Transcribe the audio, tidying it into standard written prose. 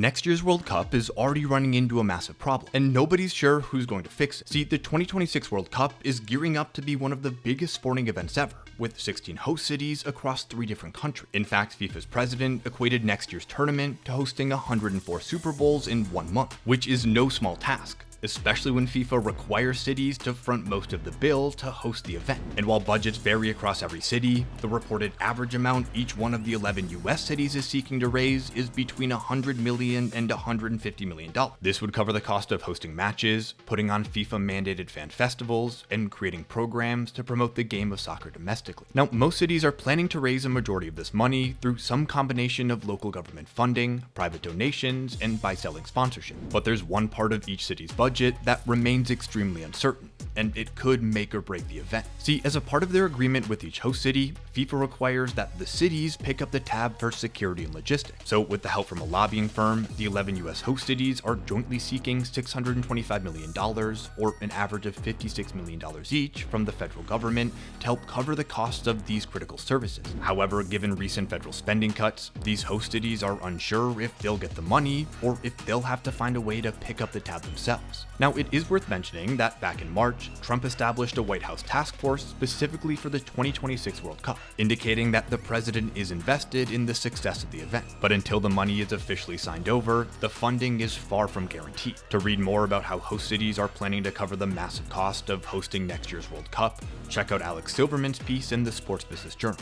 Next year's World Cup is already running into a massive problem, and nobody's sure who's going to fix it. See, the 2026 World Cup is gearing up to be one of the biggest sporting events ever, with 16 host cities across 3 different countries. In fact, FIFA's president equated next year's tournament to hosting 104 Super Bowls in 1 month, which is no small task, especially when FIFA requires cities to front most of the bill to host the event. And while budgets vary across every city, the reported average amount each one of the 11 US cities is seeking to raise is between $100 million and $150 million. This would cover the cost of hosting matches, putting on FIFA-mandated fan festivals, and creating programs to promote the game of soccer domestically. Now, most cities are planning to raise a majority of this money through some combination of local government funding, private donations, and by selling sponsorship. But there's one part of each city's budget that remains extremely uncertain, and it could make or break the event. See, as a part of their agreement with each host city, FIFA requires that the cities pick up the tab for security and logistics. So with the help from a lobbying firm, the 11 US host cities are jointly seeking $625 million, or an average of $56 million each, from the federal government to help cover the costs of these critical services. However, given recent federal spending cuts, these host cities are unsure if they'll get the money or if they'll have to find a way to pick up the tab themselves. Now, it is worth mentioning that back in March, Trump established a White House task force specifically for the 2026 World Cup, indicating that the president is invested in the success of the event. But until the money is officially signed over, the funding is far from guaranteed. To read more about how host cities are planning to cover the massive cost of hosting next year's World Cup, check out Alex Silverman's piece in the Sports Business Journal.